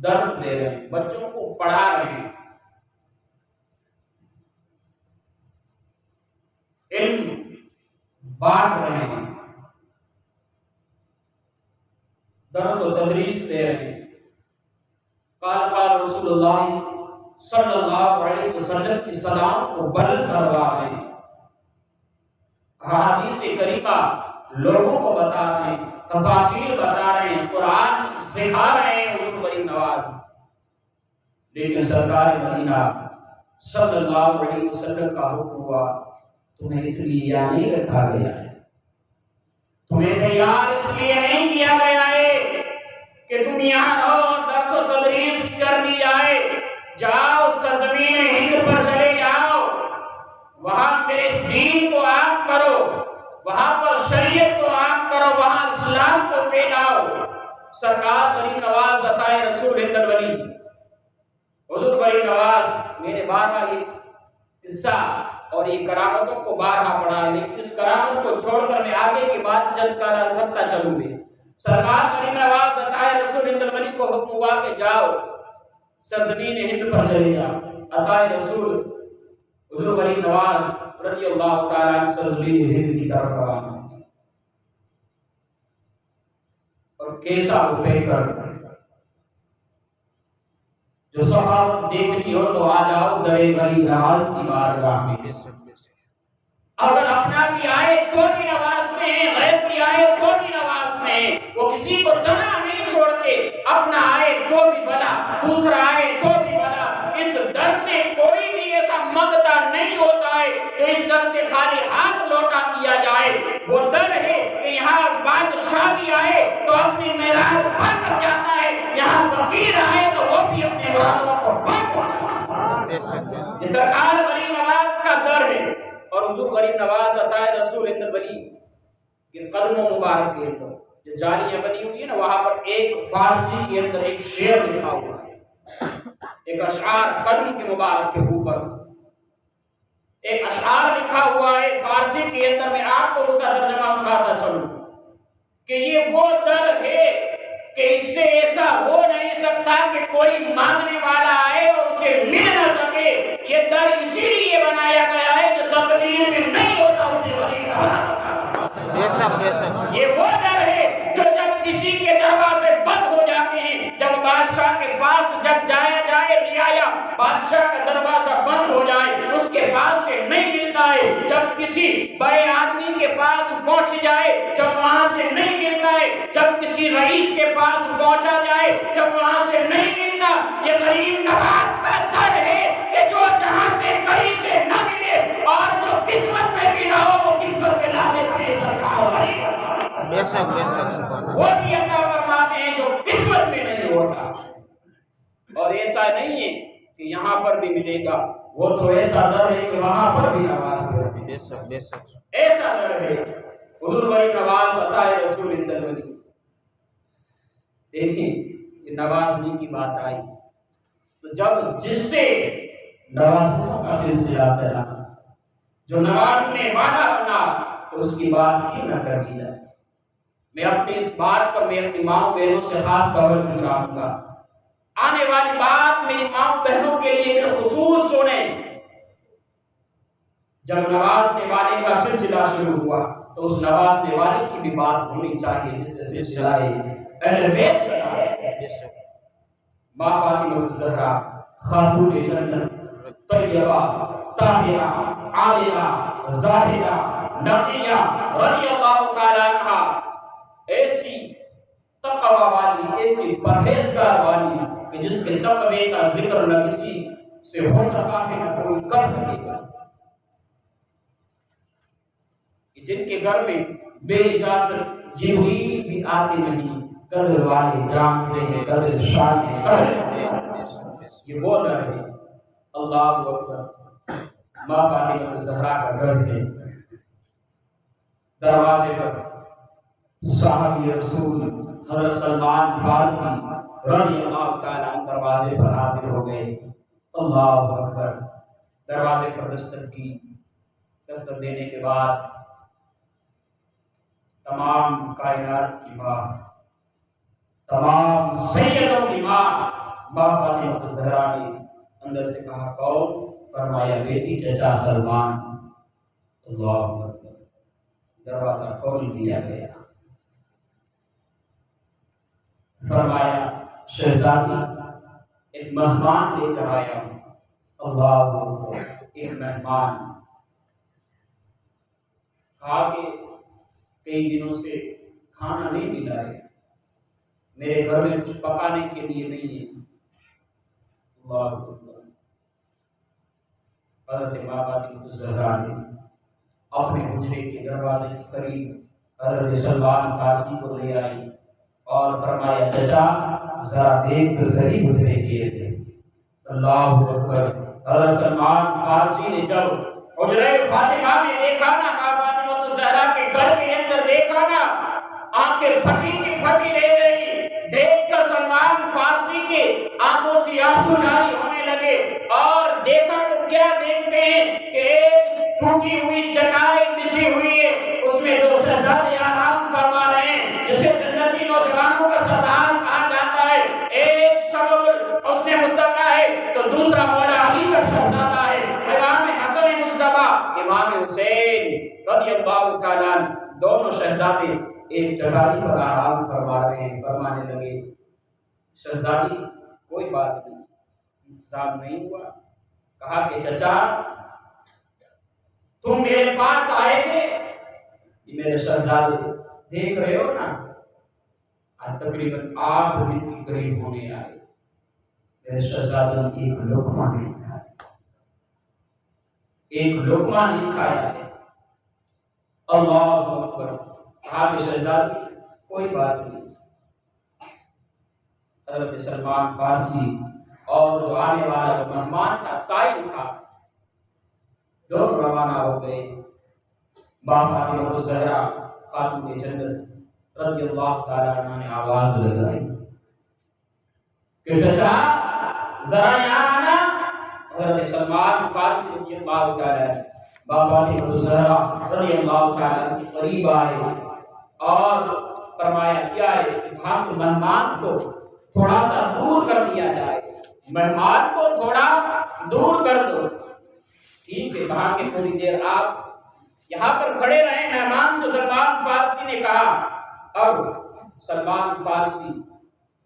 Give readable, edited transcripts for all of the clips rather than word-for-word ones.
درس دے رہے ہیں، بچوں کو پڑھا رہے ہیں، علم بانٹ رہے ہیں، درس و تدریس دے رہے ہیں۔ قال رسول اللہ صلی اللہ علیہ وسلم کی صداؤں کو بلند کروا رہے ہیں، حدیث کریمہ لوگوں کو بتا رہے ہیں، تفاسیر بتا رہے ہیں، قرآن سکھا رہے ہیں حضور غریب نواز۔ لیکن سرکار مدینہ صلی اللہ علیہ وسلم کا حکم ہوا تمہیں اس لیے یہاں نہیں رکھا گیا ہے، تمہیں تیار اس لیے نہیں کیا گیا ہے کہ تم یہاں رہو اور درس و تدریس کر دی جائے، جاؤ سرزمین ہند پر چلے جاؤ، وہاں میرے دین کو عام کرو، وہاں پر شریعت کو عام کرو، وہاں اسلام کو پھیلاؤ۔ سرکار غریب نواز عطائے رسول ہند الولی حضور غریب نواز میں نے بارہا یہ قصہ اور یہ کرامتوں کو بارہا پڑھا ہے، لیکن اس کرامت کو چھوڑ کر میں آگے کی بات چل کر کرتا چلوں گی۔ سرکار غریب نواز عطائے رسول ہند الولی کو حکم ہوا کہ جاؤ سرزمین ہند پر چلے جاؤ۔ عطائے رسول حضور غریب نواز رضی اللہ تعالیٰ عنہ سرزمین ہند کی طرف روانہ ہوئے، اور کیسا اٹھے کر جو صحابت دیکھنی ہو تو آ جاؤ در غریب نواز کی بارگاہ میں۔ اگر اپنا بھی آئے تو بھی نوازتے ہیں، غیر بھی آئے تو بھی نوازتے ہیں، وہ کسی کو تنہا نہیں چھوڑتے، اپنا آئے تو بھی بلا، دوسرا آئے تو بھی بلا۔ اس در سے کوئی بھی ایسا منگتا نہیں ہوتا ہے جو اس در سے خالی ہاتھ لوٹا دیا جائے۔ وہ در ہے کہ یہاں بادشاہ بھی آئے تو اپنی معراج پا کر جاتا ہے، یہاں فقیر آئے تو وہ بھی اپنے مرادوں کو پا کر جاتا ہے۔ یہ سرکار غریب نواز کا در ہے، اور حضور غریب نواز عطائے رسول ہند الولی کے قدموں مبارک کے اندر جو جالیاں بنی ہوئی ہیں نا، وہاں پر ایک فارسی کے اندر ایک شعر لکھا ہوا ہے، ایک اشعار قدم کے مبارک کے اوپر ایک اشعار لکھا ہوا ہے فارسی کے اندر۔ میں آپ کو اس کا ترجمہ سناتا چلوں کہ یہ وہ در ہے کہ اس سے ایسا ہو نہیں سکتا کہ کوئی مانگنے والا آئے اور اسے مل نہ سکے۔ یہ در اسی لیے بنایا گیا ہے جو تقدیر میں نہیں ہوتا اسے غریب نواز۔ یہ وہ در ہے جو جب کسی کے دروازے بند ہو جاتے ہیں، جب بادشاہ کے پاس جب جایا جائے رعایا، بادشاہ کا دروازہ بند ہو جائے، اس کے پاس سے نہیں ملتا ہے، جب کسی بڑے آدمی کے پاس پہنچ جائے جب وہاں سے نہیں ملتا ہے، جب کسی رئیس کے پاس پہنچا جائے جب وہاں سے نہیں ملتا۔ یہ غریب نواز کا در ہے کہ جو جہاں سے کہیں سے نہ ملے اور جو قسمت میں بھی نہ ہو وہ قسمت میں لا دیتے ہیں۔ وہ بھی عطا فرماتے ہیں جو قسمت میں نہیں ہوتا، اور ایسا نہیں ہے کہ یہاں پر بھی ملے گا، وہ تو ایسا در ہے کہ وہاں پر بھی نوازتے ہیں، ایسا در ہے حضور غریب نواز عطائے رسول ہند الولی۔ دیکھیں یہ نوازنے کی بات آئی تو جب جس سے نوازنے کا سلسلہ چلا، جو نوازنے والا بنا تو اس کی بات کیوں نہ کر دی جائے۔ میں اپنی اس بات پر میں اپنی ماں بہنوں سے خاص توجہ چاہوں گا، آنے والی بات میری ماں بہنوں کے لیے بالخصوص سنیں۔ جب نوازنے والے کا سلسلہ شروع ہوا تو اس نوازنے والے کی بھی بات ہونی چاہیے جس سے سلسلہ اہل بیت چلا ہے۔ ماں فاطمہ الزہرا خاتون جنت طیبہ طاہرہ عالمہ زاہدہ نقیہ رضی اللہ تعالیٰ عنہ، ایسی تقوی والی، ایسی پرہیزگار والی کہ جس کے تقوی کا ذکر نہ کسی سے ہو سکا ہے نہ کوئی کر سکے گا، جن کے گھر میں بے اجازت جبریل بھی آتے نہیں، قدر والے جانتے ہیں، قدر شان ہے۔ یہ وہ در ہے، اللہ اکبر، ماں فاطمہ الزہرا کا گھر ہے۔ دروازے پر صحابی رسول حضرت سلمان فارسی رضی اللہ تعالیٰ عنہ دروازے پر حاضر ہو گئے۔ اللہ اکبر، دروازے پر دستک کی، دستک دینے کے بعد تمام کائنات کی ماں، تمام سیدوں کی ماں ماں فاطمہ زہرا نے اندر سے کہا کون؟ فرمایا بیٹی چچا سلمان۔ اللہ اکبر، دروازہ کھول دیا گیا۔ فرمایا شہزادی ایک مہمان لے کر آیا ہوں۔ اللہ اکبر، ایک مہمان۔ کہا کہ کئی دنوں سے کھانا نہیں ملا ہے، میرے گھر میں کچھ پکانے کے لیے نہیں ہے۔ اللہ اکبر۔ حضرت ماں فاطمہ زہرا نے اپنے حجرے کے دروازے کے قریب حضرت سلمان فارسی کو لے آئی اور فرمایا چچا ذرا دیکھ تو صحیح حجرے کیے تھے۔ اللہ اکبر۔ حضرت سلمان فارسی نے جب حجرے فاطمہ میں دیکھا نا، ماں فاطمہ زہرا کے گھر کے اندر دیکھا نا، آنکھیں پھٹی کی پھٹی رہ گئی۔ دیکھ کر سلمان فارسی کے آنکھوں سے آنسو جاری ہونے لگے، اور دیکھا تو کیا دیکھتے ہیں کہ ایک ٹوٹی ہوئی چٹائی بچھی ہوئی ہے، اس میں دو شہزادے آرام فرما رہے ہیں، جسے جنتی نوجوانوں کا سردار کہا جاتا ہے۔ ایک سبب اس نے مصطفیٰ ہے تو دوسرا مولا علی کا شہزادہ ہے، امام حسن مصطفیٰ امام حسین رضی اللہ تعالیٰ عنہ۔ دونوں شہزادے ایک چٹائی پر آرام فرما رہے ہیں۔ فرمانے لگے شہزادی کوئی بات نہیں، انتظام نہیں ہوا؟ کہا کہ چچا تم میرے پاس آئے تھے، میرے شہزادے دیکھ رہے ہو نا، آج تقریباً 8 دن کے قریب ہونے آئے، میرے شہزادے نے ایک لقمہ نہیں کھایا، ایک لقمہ نہیں کھایا ہے۔ اللہ اکبر۔ کہا کہ شہزادی کوئی بات نہیں۔ حضرت سلمان فارسی اور جو آنے والا جو مہمان تھا سائل تھا، دونوں روانہ ہو گئے۔ ماں فاطمہ زہرا خاتون جنت رضی اللہ تعالیٰ عنہ نے آواز لگائی کہ چچا ذرا یہاں آنا۔ حضرت سلمان فارسی رضی اللہ تعالیٰ عنہ ماں فاطمہ زہرا رضی اللہ تعالیٰ عنہ کے قریب آئے اور فرمایا کیا ہے کہ ہم مہمان کو تھوڑا سا دور کر دیا جائے، مہمان کو تھوڑا دور کر دو۔ ٹھیک ہے، کہا کہ تھوڑی دیر آپ یہاں پر کھڑے رہیں مہمان سے۔ سلمان فارسی نے کہا، اب سلمان فارسی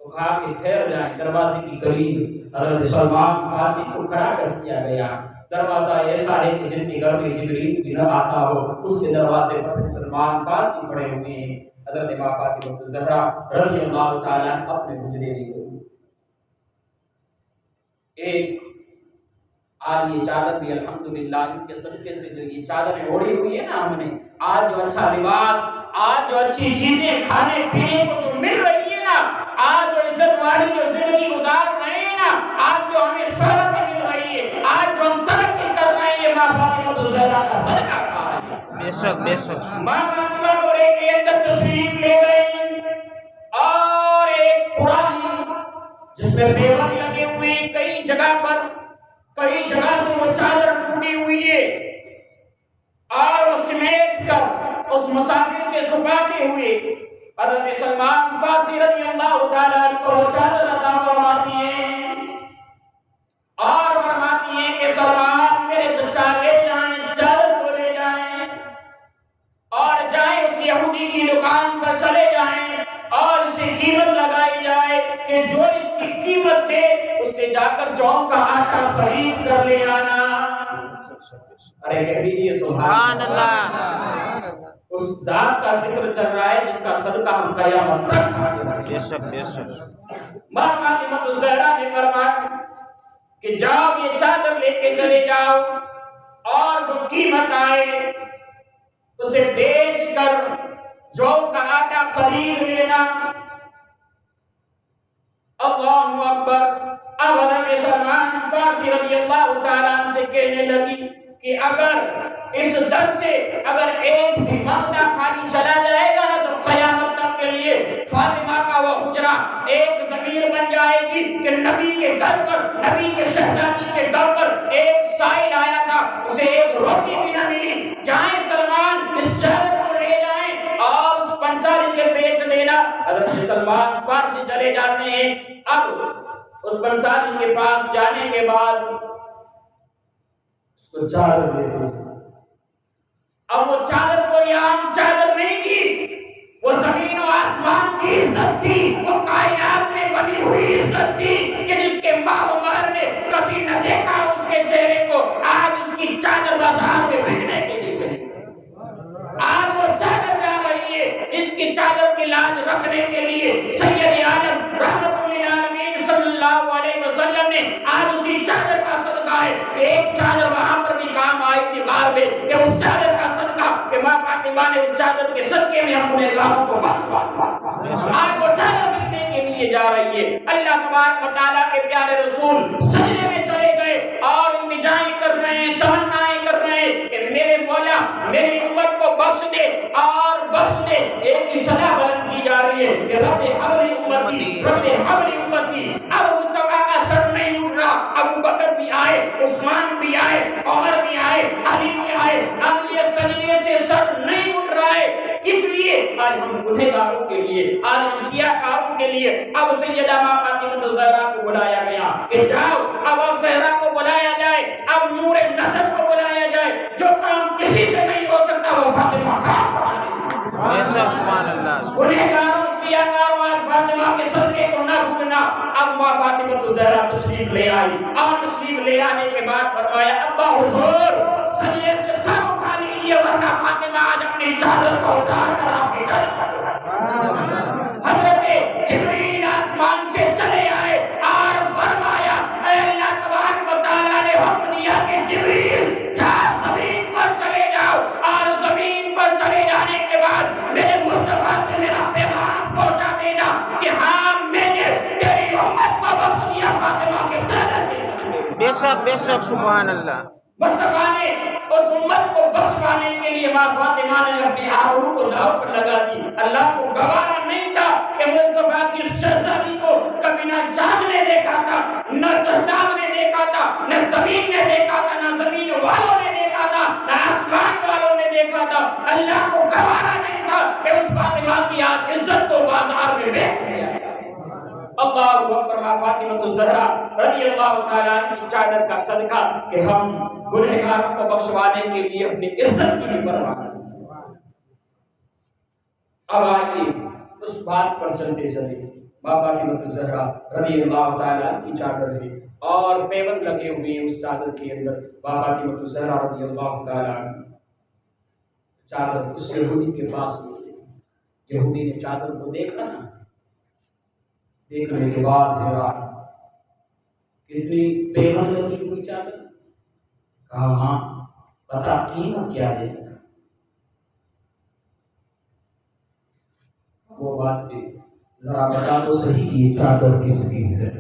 کو کہا کہ ٹھہر جائیں دروازے کی قریب۔ حضرت سلمان فارسی کو کھڑا کر دیا گیا۔ دروازہ ایسا ہے کہ جن کے گھر میں جبریل بھی نہ آتا ہو، اس کے دروازے پر سلمان فارسی کھڑے ہوئے ہیں۔ حضرت ماں فاطمہ زہرا رضی اللہ تعالیٰ اپنے حجرے میں گئی۔ ایک آج یہ چادر بھی الحمدللہ ان کے صدقے سے جو یہ چادریں اوڑھی ہوئی ہے نا ہم نے، آج جو اچھا لباس، آج جو اچھی چیزیں کھانے پینے کو جو مل رہی ہے نا، آج جو عزت والی جو زندگی گزار رہے ہیں نا، آج جو ہمیں شہرت مل رہی ہے، آج جو ہم ترقی کر رہے ہیں، ماں فاطمہ زہرا کا صدقہ کھا رہے ہیں۔ بے شک بے شک۔ ماں فاطمہ گھوڑے کے اندر تشریف لے گئے اور ایک پرانی جس میں بیوق لگے ہوئے کئی جگہ پر، کئی جگہ سے وہ چادر ٹوٹی ہوئی ہے، اور وہ سمیٹ کر اس مسافر سے چھپاتے ہوئے حضرت سلمان فارسی رضی اللہ تعالیٰ عنہ کو وہ چادر عطا فرماتی ہیں اور فرماتی ہیں کہ سلمان میرے چچا لے جائیں، اس چادر کو لے جائیں اور جائیں اس یہودی کی دکان پر چلے جائیں اور اسے قیمت لگائی جائے کہ جو اس کی قیمت تھے اس سے جا کر جوں کا آٹا خرید کر لے آنا۔ ارے کہہ دیجیے سبحان اللہ۔ اس ذات کا ذکر چل رہا ہے جس کا صدقہ ہم قیامت تک کھاتے رہیں۔ بے شک بے شک۔ ماں فاطمہ زہرا نے فرمایا کہ جاؤ یہ چادر لے کے چلے جاؤ اور جو قیمت آئے اسے بیچ کر جو کا آٹا خرید لینا۔ اللہ اکبر۔ اب حضرت سلمان فارسی رضی اللہ تعالیٰ عنہ سے کہنے لگی کہ اگر اس در سے اگر ایک بھی مقدہ خالی چلا جائے گا تو قیامت تک کے لیے فاطمہ کا وہ حجرہ ایک ضمیر بن جائے گی کہ نبی کے گھر پر، نبی کے شہزادی کے گھر پر ایک سائل آیا تھا، اسے ایک روٹی بھی نہ ملی۔ جائیں سلمان اس چادر کو لے جائیں اور اس پنساری کے بیچ دینا۔ حضرت سلمان فارسی چلے جاتے ہیں۔ اب اس بنساری کے پاس جانے کے بعد اس کو چادر دیتے ہیں. اب وہ چادر کوئی عام چادر نہیں تھی، وہ زمین و آسمان کی عزت تھی، وہ کائنات میں بنی ہوئی عزت تھی کہ جس کے ماں عمر نے کبھی نہ دیکھا اس کے چہرے کو، آج اس کی چادر بازار میں بکنے کے لیے چلی. آج وہ چادر جا رہی ہے جس کی چادر کی لاج رکھنے کے لیے سید عالم رحمت للعالمین صلی اللہ علیہ وسلم نے آج اسی چادر کا صدقہ ہے کہ ایک چادر وہاں پر بھی کام آئی تھی غار میں، کہ اس چادر کا صدقہ کہ ماں فاطمہ نے اس چادر کے صدقے میں ہم گنہگاروں کو بخش دیا. آج وہ چادر بکنے کے لیے جا رہی ہے. اللہ تبارک و تعالیٰ کے پیارے رسول سجدے میں چلے گئے اور التجائیں کر رہے ہیں، تمنائیں کر رہے ہیں کہ میرے مولا میری امت کو بخش دے اور بخش دے. ایک ہی صدا بلند کی جا رہی ہے کہ رب حبل امتی، رب حبل امتی. اب مصطفیٰ کا سر نہیں اٹھ رہا. ابو بکر بھی آئے، عثمان بھی آئے، عمر بھی آئے، علی بھی آئے. اب یہ سجدے سے سر نہیں اٹھ رہا ہے. کس لیے؟ آج ہم گنہگاروں کے لیے، آج ہم سیاہکاروں کے لیے. اب سیدہ ماں فاطمہ الزہرا کو بلایا گیا کہ جاؤ. اب زہرا کو بلایا جائے، اب نور نظر کو بلایا جائے. جو کام کسی سے نہیں ہو سکتا وہ فاطمہ کا سبحان اللہ. گنہگاروں سیاہکاروں آج فاطمہ کے صدقے کو نہ بھولنا. اب ماں فاطمہ الزہرا تشریف لے آئی اور تشریف لے آنے کے بعد فرمایا ابا حضور سجدے سے سر اٹھا لیجیے ورنہ فاطمہ آج اپنی چادر کو اٹھا کر آپ کی طرف. حضرت جبریل آسمان سے چلے آئے اور فرمایا اے اللہ تبارک و تعالیٰ نے حکم دیا کہ جبریل جا زمین پر چلے جاؤ اور زمین پر چلے جانے کے بعد میرے مصطفیٰ سے میرا پیغام پہنچا دینا کہ ہاں میں نے تیری امت کو بخش دیا فاطمہ کے چادر کے صدقے. بے شک بے شک سبحان اللہ. مصطفیٰ نے اس امت کو بخشوانے کے لیے ماں فاطمہ نے اپنے آبرو کو داؤ پر لگا دی. اللہ کو گوارا نہیں تھا کہ مصطفیٰ کی شہزادی کو کبھی نہ چاند نے دیکھا تھا، نہ چہتاب نے دیکھا تھا، نہ زمین نے دیکھا تھا، نہ زمین والوں نے دیکھا تھا، نہ آسمان والوں نے دیکھا تھا. اللہ کو گوارا نہیں تھا کہ اس فاطمہ کی عزت کو بازار میں بیچ دیا. اللہ اکبر. ماں فاطمہ الزہرا رضی اللہ تعالیٰ عنہ کی چادر کا صدقہ کہ ہم گنہگاروں کو بخشوانے کے لیے اپنی عزت کی بھی پرواہ کریں. اب آئیے اس بات پر چلتے چلے. ماں فاطمہ الزہرا رضی اللہ تعالیٰ عنہ کی چادر ہے اور پیوند لگے ہوئے ہیں اس چادر کے اندر. ماں فاطمہ الزہرا رضی اللہ تعالیٰ عنہ چادر اس یہودی کے پاس ہوئی. یہودی نے چادر کو دیکھا نا، دیکھنے کے بعد حیران کتنی پیوند لگی ہوئی چادر. کہا ہاں بتا قیمت کیا ہے. وہ بات بھی ذرا بتا تو صحیح یہ چادر کس کی ہے.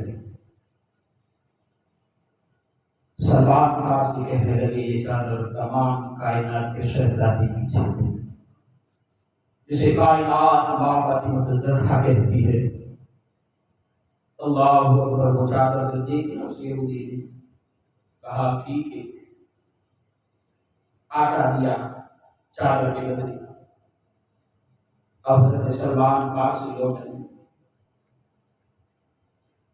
سلمان فارسی کہنے لگے یہ چادر تمام کائنات کے شہزادی کی چادر جسے کائنات ماں فاطمہ الزہرا کہتی ہے. اللہ اکبر. وہ چادر جو دیکھی نا اس یہودی نے کہا ٹھیک ہے. آٹا دیا چادر کے بدلے. اب حضرت سلمان فارسی لوٹے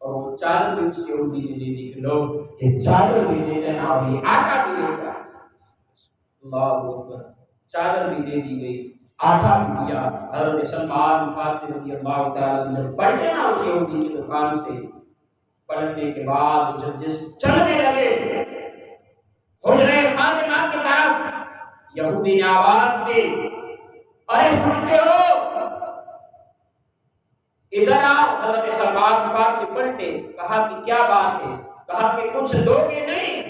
اور وہ چادر بھی اس یہودی نے دے دی کہ لوگ یہ چادر بھی دے دینا اور یہ آٹا بھی دے گا. اللہ اکبر. چادر بھی دے دی گئی، آٹا بھی دیا. حضرت سلمان فارسی رضی اللہ تعالیٰ جب پلٹے نا اس یہودی کی دکان سے، پلٹنے کے بعد جب جس چلنے لگے حجرے فاطمہ کی طرف، یہودی نے آواز دی ارے سنتے ہو ادھر آؤ. حضرت سلمان فارسی پلٹے. کہا کہ کیا بات ہے؟ کہا کہ کچھ دو گے نہیں.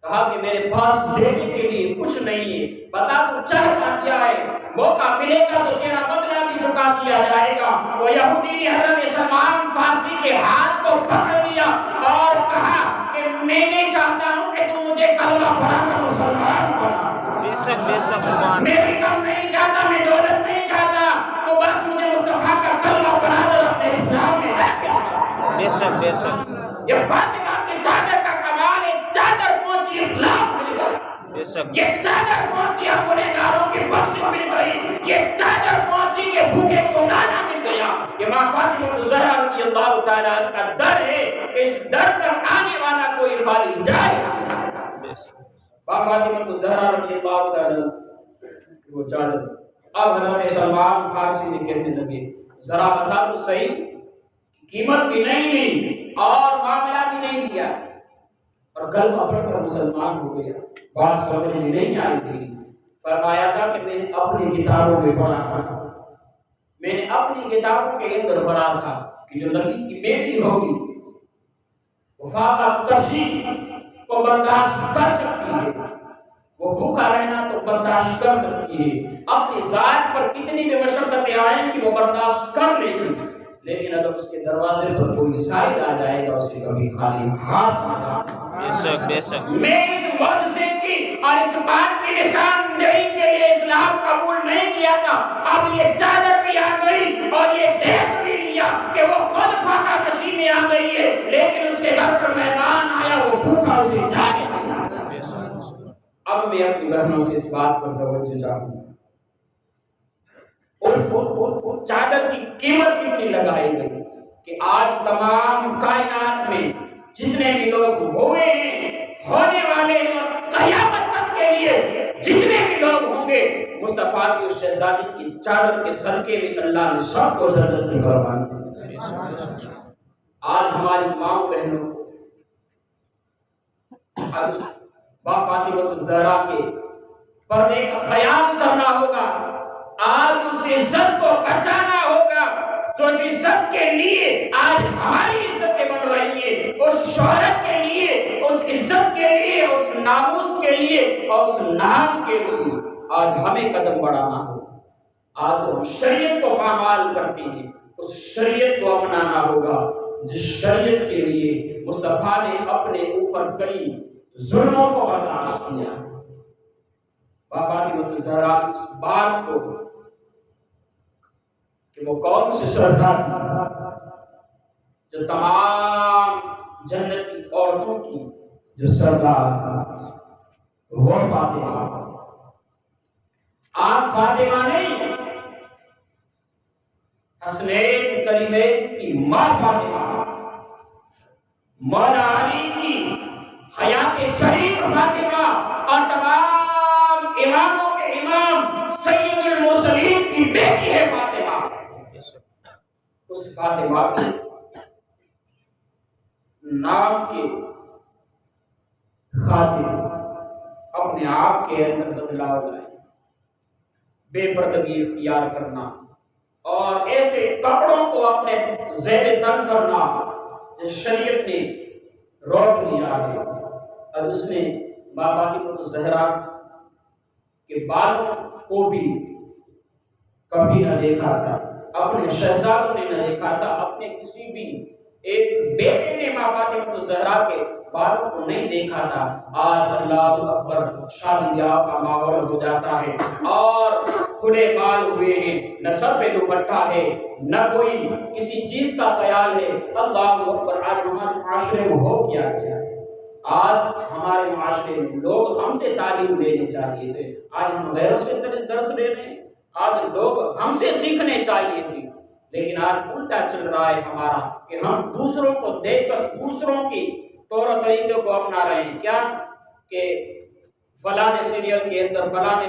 کہا کہ میرے پاس دینے کے لیے کچھ نہیں ہے. بتا تو چاہتا کیا ہے؟ موقع ملے گا تو تیرا بدلہ بھی چکا دیا جائے گا. وہ یہودی نے حضرت سلمان فارسی کے ہاتھ کو پکڑ لیا اور کہا کہ میں نہیں چاہتا ہوں کہ تم مجھے کلمہ پڑھا کر مسلمان بنا. بے شک سبحان. میں کم نہیں چاہتا، میں دولت نہیں چاہتا، تو بس مجھے مصطفیٰ کا کلمہ پڑھا کر اپنے اسلام میں رہ کے بے شک بے شک. یہ فاطمہ کی چادر کا کمال ہے. چادر پہنچی اسلام مل گیا. بے شک یہ چادر پہنچی گنہگاروں کی بخشش مل گئی، یہ چادر پہنچی کہ بھوکے کو دانا مل گیا۔ یہ ماں فاطمہ زہرا رضی اللہ تعالیٰ عنہ کا در ہے کہ اس در پر آنے والا کوئی خالی جائے گا۔ ماں فاطمہ زہرا رضی اللہ تعالیٰ وہ چادر اب حضرت سلمان فارسی نے کہنے لگے ذرا بتا تو صحیح، قیمت بھی نہیں دی اور معاملہ بھی نہیں دیا اور کلمہ پڑھ کر مسلمان ہو گیا، بات سمجھ میں نہیں آئی تھی۔ فرمایا تھا کہ میں نے اپنی کتابوں میں پڑھا تھا، میں نے اپنی کتابوں کے اندر پڑھا تھا کہ جو نبی کی بیٹی ہوگی وہ فاقہ کشی کو برداشت کر سکتی ہے، وہ بھوکا رہنا تو برداشت کر سکتی ہے، اپنی ذات پر کتنی بھی مشقتیں آئیں کہ وہ برداشت کر لے گی، لیکن اگر اس کے دروازے پر کوئی سائل آ جائے گا اسے کبھی خالی ہاتھ نہ جانا۔ بے شک بے شک میں اس معجزے کی اور اس بات کی نشاندہی کے لیے اسلام قبول نہیں کیا تھا، اب یہ چادر بھی آ گئی اور یہ دیکھ بھی لیا کہ وہ خود فاقہ کشی میں آ گئی ہے، لیکن اس کے گھر پر مہمان آیا وہ بھوکا اسے جانے دیا۔ اب میں اپنی بہنوں سے اس بات پر توجہ چاہوں گا، اس چادر کی قیمت کتنی لگائی گئی کہ آج تمام کائنات میں جتنے بھی لوگ ہوئے ہیں، ہونے والے ہیں اور قیامت تک کے لیے جتنے بھی لوگ ہوں گے، مصطفیٰ کی اس شہزادی کی چادر کے صدقے میں اللہ نے سب کو جنت کی قربانی دی۔ آج ہماری ماں بہنوں کو ماں فاطمہ الزہرا کے پردے کا خیال کرنا ہوگا، آج اس عزت کو بچانا ہوگا جو اس عزت کے لیے آج ہماری عزتیں بن رہی ہیں، اس شہرت کے لیے، اس عزت کے لیے، اس ناموس کے لیے اور اس نام کے لیے آج ہمیں قدم بڑھانا ہوگا۔ آج ہم شریعت کو پامال کرتے ہیں، اس شریعت کو اپنانا ہوگا جس شریعت کے لیے مصطفیٰ نے اپنے اوپر کئی ظلموں کو برداشت کیا۔ فاطمہ الزہرا کی اس بات کو کہ وہ کون سی شہزادی جو تمام جنت کی عورتوں کی جو سردار وہ فاطمہ، آپ فاطمہ نہیں، حسنین کریمین کی ماں فاطمہ، مولا علی کی حیات شریف فاطمہ اور تمام اماموں کے امام سید المرسلین کی بیٹی ہے فاطمہ۔ اس فاطمہ کے نام کے خاطر اپنے آپ کے اندر بدلاؤ لائے، بے پردگی اختیار کرنا اور ایسے کپڑوں کو اپنے زیب تن کرنا جو شریعت نے روک دیا ہے۔ اور اس نے ماں فاطمہ الزہرا کے بالوں کو بھی کبھی نہ دیکھا تھا، اپنے شہزادوں نے نہ دیکھا تھا، اپنے کسی بھی ایک بیٹے نے ماں فاطمہ الزہرا کے بالوں کو نہیں دیکھا تھا۔ آج اللہ اکبر شادی بیاہ کا ماحول ہو جاتا ہے اور کھلے بال ہوئے ہیں، نہ سر پہ دوپٹہ ہے، نہ کوئی کسی چیز کا خیال ہے۔ اللہ اکبر، آج ہمارے معاشرے میں ہو کیا گیا ہے؟ آج ہمارے معاشرے میں لوگ ہم سے تعلیم لینے چاہیے تھے، آج ہم غیروں سے درس لے رہے ہیں، آج لوگ ہم سے سیکھنے چاہیے تھے، لیکن آج الٹا چل رہا ہے ہمارا کہ ہم دوسروں کو دیکھ کر دوسروں کی طور و طریقے کو اپنا رہے ہیں۔ کیا کہ فلاں سیریل کے اندر، فلاں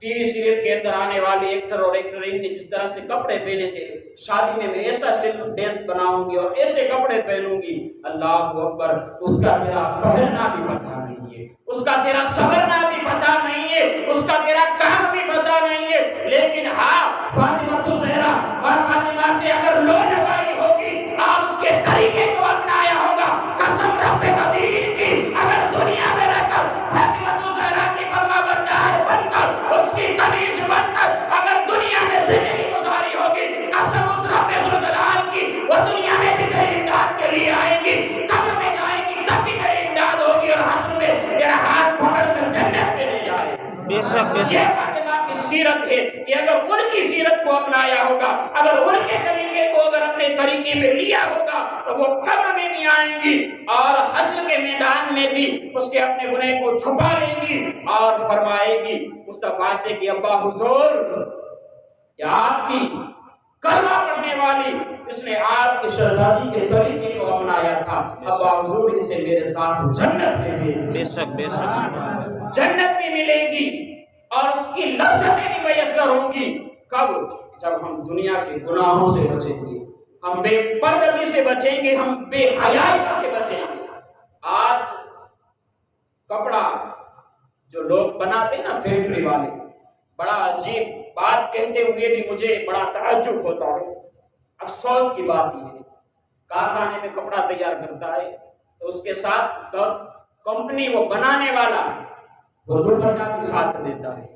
ٹی وی سیریل کے اندر آنے والے ایکٹر اور ایکٹرین نے جس طرح سے کپڑے پہنے تھے، شادی میں ایسا سلک ڈریس بناؤں گی اور ایسے کپڑے پہنوں گی، اللہ اکبر، اس کا تیرا پہننا بھی پتہ نہیں ہے، اس کا تیرا سنورنا بھی پتہ نہیں ہے، اس کا تیرا کام بھی پتہ نہیں ہے۔ لیکن ہاں، فاطمہ الزہرا اور فاطمہ سے اگر لو لگائی ہوگی اور اس کے طریقے کو اپنایا ہوگا، قسم رب قدیر کی، اگر دنیا میں رہ کر فاطمہ الزہرا کی فرما بردار بن کر، اس کی قمیص بن کر اگر دنیا میں زندگی گزاری ہوگی، قسم اس رب ذوالجلال کی، وہ دنیا میں بھی تیری امداد کے لیے آئیں گی، قبر میں جائیں گی تب بھی تیری امداد ہوگی اور حشر میں تیرا ہاتھ پکڑ کر جنت میں لے جائے گی۔ بے شک بے یہ شک فاطمہ کی سیرت ہے کہ اگر ان کی سیرت کو اپنایا ہوگا، اگر ان کے طریقے کو اگر اپنے طریقے میں لیا ہوگا تو وہ قبر میں بھی آئیں گی اور حشر کے میدان میں گی، اس کے اپنے گناہ کو چھپا لے گی اور فرمائے گی مصطفیٰ سے کہ ابا حضور، یا آپ کی کلمہ پڑھنے والی، اس نے آپ کی شہزادی کے طریقے کو اپنایا تھا، ابا حضور اسے میرے ساتھ جنت میں بھیج دیں۔ بے شک بے شک، جنت میں ملے گی اور اس کی لذتیں بھی میسر ہوں گی۔ کب؟ جب ہم دنیا کے گناہوں سے بچیں گے، ہم بے پردگی سے بچیں گے، ہم بے حیائی سے بچیں گے۔ آج کپڑا جو لوگ بناتے ہیں نا، فیکٹری والے، بڑا عجیب بات کہتے ہوئے بھی مجھے بڑا تعجب ہوتا ہے۔ افسوس کی بات یہ ہے، کارخانے میں کپڑا تیار کرتا ہے تو اس کے ساتھ کمپنی وہ بنانے والا وہ دوپٹہ بھی ساتھ دیتا ہے۔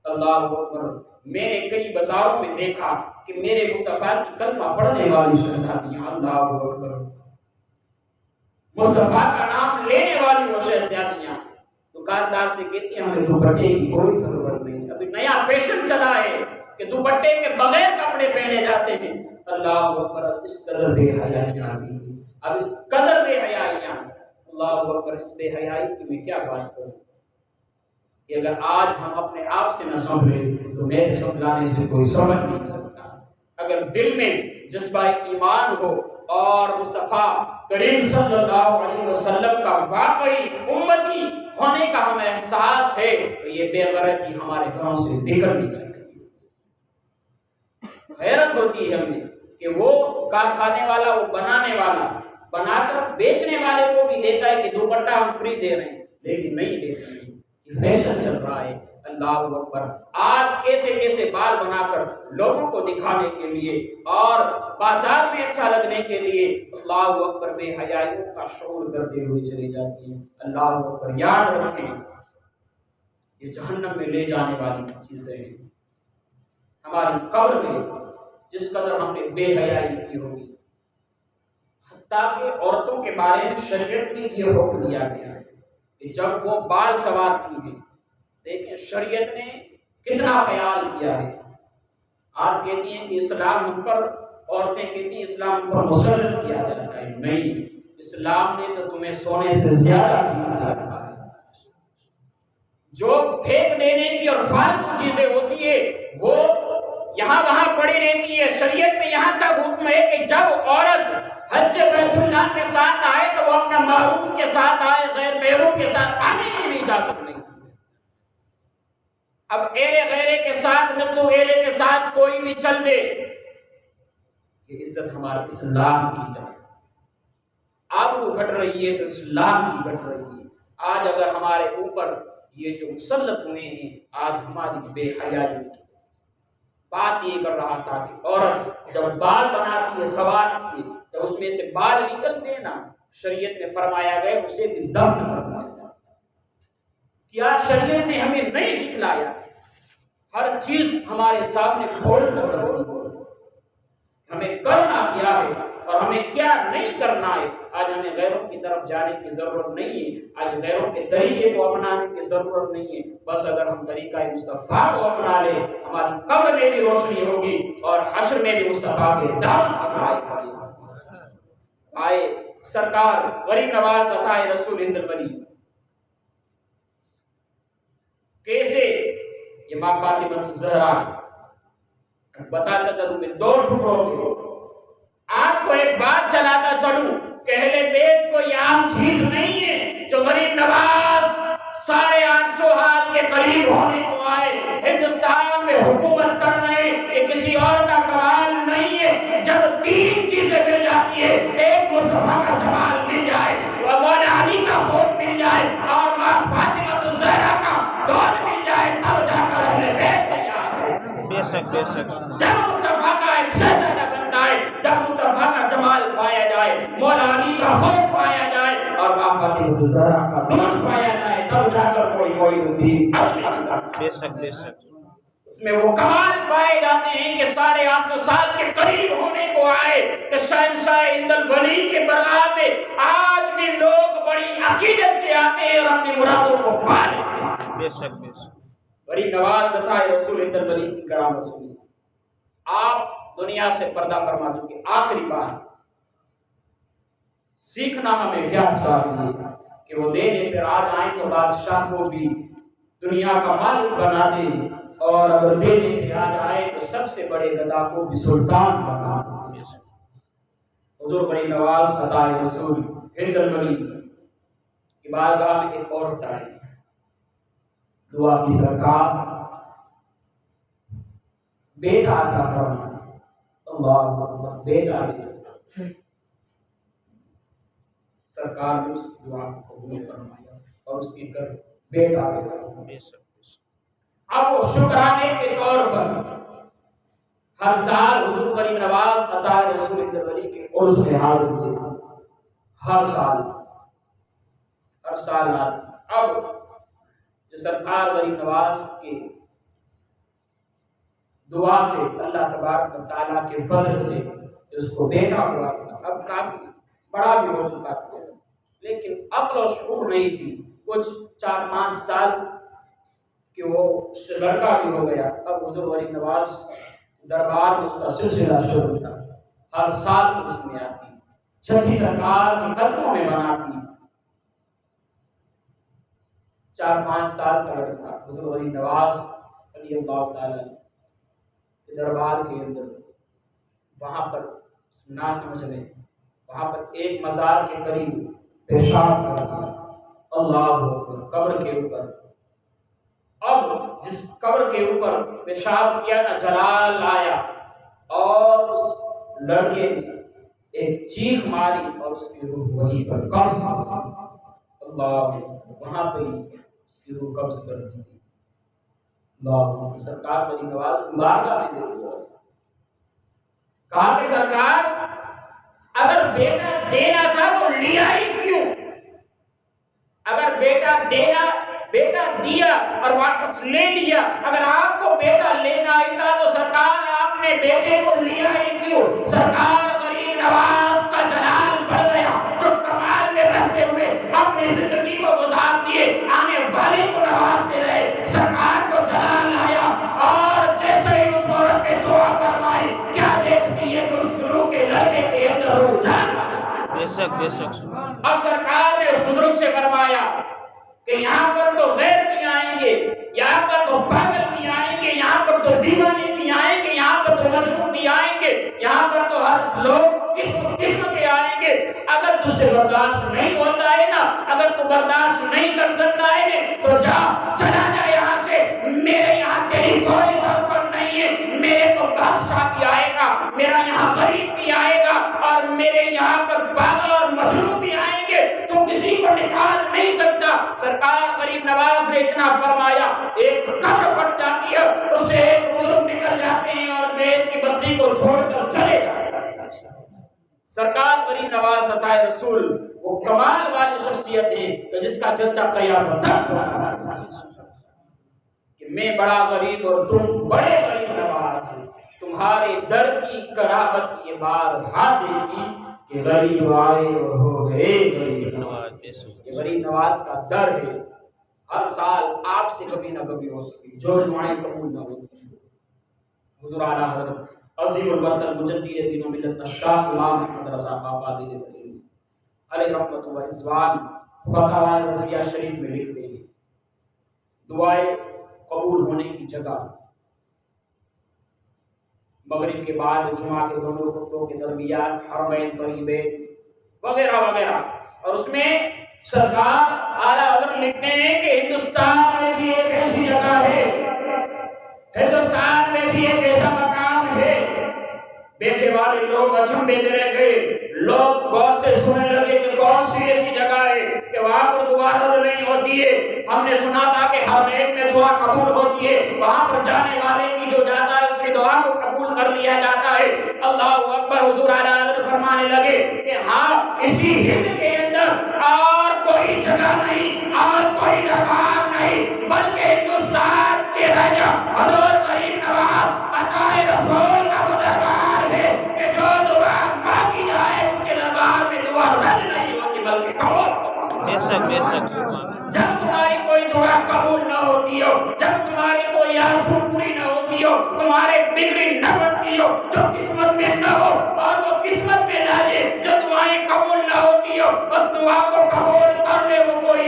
اللہ اکبر، میں نے کئی بازاروں میں دیکھا کہ میرے مصطفیٰ کی کلمہ پڑھنے والی شہزادیاں، اللہ اکبر، مصطفیٰ کا نام لینے والی وہ شہزادیاں دکاندار سے کہتی ہیں ہمیں دوپٹے کی کوئی ضرورت نہیں۔ ابھی نیا فیشن چلا ہے کہ دوپٹے کے بغیر کپڑے پہنے جاتے ہیں۔ اللہ اکبر، اس قدر بے حیائیاں آ گئی، اب اس قدر بے حیائیاں، اللہ اکبر، اس بے حیائی کی میں کیا بات کروں کہ اگر آج ہم اپنے آپ سے نہ سنبھلیں تو میرے سمجھانے سے کوئی سمجھ نہیں سکتا۔ اگر دل میں جذبہ ایمان ہو اور مصطفیٰ کریم صلی اللہ علیہ وسلم کا واقعی امتی ہونے کا ہمیں احساس ہے تو یہ بے غیرتی ہمارے گھروں سے نکلنی چاہیے۔ حیرت ہوتی ہے ہمیں کہ وہ کارخانے والا، وہ بنانے والا بنا کر بیچنے والے کو بھی دیتا ہے کہ دوپٹہ ہم فری دے رہے ہیں، لیکن نہیں دیتے ہیں، یہ فیشن چل رہا ہے۔ اللہ اکبر، آج کیسے کیسے بال بنا کر لوگوں کو دکھانے کے لیے اور بازار میں اچھا لگنے کے لیے، اللہ اکبر، بے حیائیوں کا شعور کرتے ہوئے چلی جاتی ہیں۔ اللہ اکبر، یاد رکھیں یہ جہنم میں لے جانے والی چیزیں ہیں۔ ہماری قبر میں جس قدر ہم نے بے حیائی کی ہوگی، حتیٰ کہ عورتوں کے بارے میں شریعت میں یہ حکم دیا گیا ہے کہ جب وہ بال سنوارتی ہیں، دیکھیں شریعت نے کتنا خیال کیا ہے۔ آج کہتی ہیں کہ اسلام ہم پر، عورتیں کہتی ہیں اسلام ہم پر مسلط کیا جاتا ہے، نہیں، اسلام نے تو تمہیں سونے سے زیادہ قیمت رکھا ہے۔ جو پھینک دینے کی اور فالتو چیزیں ہوتی ہے وہ یہاں وہاں پڑی رہتی ہے۔ شریعت میں یہاں تک حکم ہے کہ جب عورت حج بیت اللہ کے ساتھ آئے تو وہ اپنا محرم کے ساتھ آئے، غیر محرم کے ساتھ آنے کی بھی اجازت نہیں۔ اب ایرے غیرے کے ساتھ، ندو ایرے کے ساتھ کوئی بھی چل دے، یہ عزت ہمارے اسلام کی جائے۔ آبرو گھٹ رہی ہے تو اسلام کی گھٹ رہی ہے۔ آج اگر ہمارے اوپر یہ جو مسلط ہوئے ہیں، آج ہماری بے حیائی کی بات یہ کر رہا تھا کہ عورت جب بال بناتی ہے، سوارتی ہے، تو اس میں سے بال نکلتے ہیں نا، شریعت میں فرمایا گیا اسے بھی دفن کر دیا جائے۔ کیا شریعت نے ہمیں نہیں سکھلایا؟ ہر چیز ہمارے سامنے کھول کر رکھی ہے، ہمیں کرنا کیا ہے اور ہمیں کیا نہیں کرنا ہے۔ آج ہمیں غیروں کی طرف جانے کی ضرورت نہیں ہے، آج غیروں کے طریقے کو اپنانے کی ضرورت نہیں ہے۔ بس اگر ہم طریقہ مصطفیٰ کو اپنا لیں، ہماری قبر میں بھی روشنی ہوگی اور حشر میں بھی مصطفیٰ کے دامن کی سائے ہوگی۔ آئے سرکار غریب نواز عطائے رسول ہند الولی کیسے یہ ماں فاطمہ الزہرا بتاتا تھا تمہیں دو ٹکڑوں میں۔ آپ کو ایک بات چلاتا چلوں کہ اہل بیت کوئی عام چیز نہیں ہے جو غریب نواز 850 سال کے قریب ہونے کو آئے، ہندوستان میں حکومت کر رہے ہیں، یہ کسی اور کا کمال نہیں ہے۔ جب تین چیزیں مل جاتی ہے، ایک مصطفیٰ کا جمال مل جائے، مولا علی کا خوف مل جائے اور ماں فاطمہ الزہرا کا دور مل جائے، تب جا کر اہل بیت تیار ہے۔ بے شک بے شک، جب مصطفیٰ کا ایک شہزادہ بنتا ہے، جب مصطفیٰ کا جمال پایا جائے، مولا علی کا خوف پایا جائے اور ماں فاطمہ الزہرا کا دور پایا جائے، تب جا کر کوئی بھی بے شک بے شک، اس میں وہ کمال پائے جاتے ہیں کہ 850 سال کے قریب ہونے کو آئے کہ شہنشاہ ہند الولی کے برآب میں آج بھی لوگ بڑی عقیدت سے آتے ہیں اور اپنی مرادوں کو پا لیتے ہیں۔ بے شک بے شک، غریب نواز عطائے رسول ہند الولی کی کرامت سنی۔ آپ دنیا سے پردہ فرما چکے، آخری بات سیکھنا ہمیں کیا چاہیے کہ وہ وہ دینے پر آ جائیں تو بادشاہ کو بھی دنیا کا مالک بنا دے، اور اگر دینے پہ آ جائے تو سب سے بڑے گدا کو بھی سلطان بنا دے۔ حضور بڑی نواز عطا رسول ہند الولی کی بارگاہ میں ایک عورت آئی، دعا کی سرکار بیٹا عطا فرمائے، اللہ اکبر، بیٹا دے، سرکار نے اس دعا کو قبول فرمایا اور اس کے گھر بیٹا دے۔ اب وہ شکرانے کے طور پر ہر سال حضور بڑی نواز عطا رسول ہند الولی کے عرس میں حاضر ہوتے تھے، ہر سال آتے۔ اب جو سرکار بڑی نواز کے دعا سے اللہ تبارک و تعالیٰ کے فضل سے اس کو بیٹا ہوا تھا، اب کافی بڑا بھی ہو چکا تھا، لیکن عقل و شعور نہیں تھی، کچھ 4-5 سال کہ وہ لڑکا بھی ہو گیا۔ اب حضور ولی نواز دربار میں اس کا سلسلہ شروع تھا، ہر سال اس میں آتی، چھٹی سرکار کے قدموں میں بناتی۔ 4-5 سال کا لڑکا حضور ولی نواز رضی اللہ تعالیٰ کے دربار کے اندر، وہاں پر نہ سمجھ لیں، وہاں پر ایک مزار کے قریب پیشاب کر دیا، اللہ اکبر، قبر کے اوپر۔ اب جس قبر کے اوپر پیشاب کیا نا، جلال آیا اور اس لڑکے نے ایک چیخ ماری اور اس کی روح وہیں پر قبض، اللہ، وہاں پہ اس کی روح قبض کر دی۔ اللہ، سرکار بڑی نواز کی بارگاہ میں دیکھو، کہا کہ سرکار اگر بیٹا دینا تھا تو لیا ہی کیوں؟ اگر بیٹا دیا اور واپس لے لیا، اگر آپ کو بیٹا لینا ہی تھا تو سرکار آپ نے بیٹے کو لیا ہی کیوں؟ سرکار غریب نواز کا جلال بڑھ گیا، جو کمال میں رہتے ہوئے اپنی زندگی کو گزار دیے، آنے والے کو نوازتے رہے، سرکار کو جلال آیا، اور جیسے ہی اس عورت نے دعا فرمائی، کیا دیکھتی ہے کہ اس گروہ کے لڑکے کے اندر روح جان آیا۔ بے شک۔ اب سرکار نے اس بزرگ سے فرمایا کہ یہاں پر تو غیر بھی آئیں گے، یہاں پر تو پاگل بھی آئیں گے، یہاں پر تو دیوانے بھی آئیں گے، یہاں پر تو مجنون بھی آئیں گے، یہاں پر تو ہر لوگ قسم کے آئیں گے۔ اگر تجھ سے برداشت نہیں ہوتا ہے نا، اگر تو برداشت نہیں کر سکتا ہے تو جا، چلا جا یہاں سے، میرے یہاں تیری کوئی ضرورت نہیں ہے، میرے تو بادشاہ بھی آئے گا، میرا یہاں غریب بھی آئے گا، اور میرے یہاں پر پاگل اور مجنون بھی آئیں گے، تو کسی کو نکال نہیں سکتا۔ سرکار غریب نواز نے اتنا فرمایا، ایک قبر بن جاتی ہے، اس سے ایک بزرگ نکل جاتے ہیں اور بیت کی بستی کو چھوڑ کر چلے جاتے ہیں۔ سرکار غریب نواز عطا رسول وہ کمال والی شخصیت ہے کہ جس کا چرچا قیامت تک ہوگا کہ میں بڑا غریب اور تم بڑے غریب نواز، تمہارے در کی کرامت یہ بارہا دیکھی کہ غریب آئے اور ہو گئے غریب نواز۔ یہ غریب نواز کا در ہے، ہر سال آپ سے کبھی نہ کبھی ہو سکتی جو دعائیں قبول نہ ہوتی۔ حضور اعلیٰ حضرت عظیم البرکت مجدد دین و ملت الشاہ امام محمد رضا خان قادری علیہ رحمۃ و رضوان فتاوی رضویہ شریف میں لکھتے ہیں، دعائیں قبول ہونے کی جگہ مغرب کے بعد جمعہ کے دونوں خطبوں کے درمیان حرمین طیبین وغیرہ وغیرہ، اور اس میں سرکار اعلیٰ حضرت لکھتے ہیں کہ ہندوستان میں بھی ایک ایسی جگہ ہے، ہندوستان میں بھی ایک ایسا مقام ہے۔ بیٹھے والے لوگ اچنبھے میں رہ گئے، لوگ غور سے سننے لگے کہ کون سی ایسی جگہ ہے کہ وہاں پر دعا رد نہیں ہوتی ہے۔ ہم نے سنا تھا کہ حرمین میں دعا قبول ہوتی ہے، وہاں پر جانے والے کی جو جاتا ہے اس کی دعا کو قبول کر لیا جاتا ہے۔ اللہ اکبر، حضور اعلیٰ حضرت فرمانے لگے کہ ہاں، اسی ہند کے اندر اور کوئی جگہ نہیں اور کوئی دربار نہیں، بلکہ ہندوستان کے راجا حضور غریب نواز عطا رسول کا وہ دربار ہے کہ جو دعا مانگی جائے اس کے دربار میں دعا رد نہیں ہوتی بلکہ قبول۔ بے شک جب تمہاری کوئی دعا قبول نہ ہوتی ہو، جب تمہاری کوئی آرزو پوری نہ ہوتی ہو، تمہارے بگڑی نہ بنتی ہو، جو قسمت میں نہ ہو اور وہ قسمت میں نہ جائے، جو دعائیں قبول نہ ہوتی ہو، اس دعا کو قبول کر لے، وہ کوئی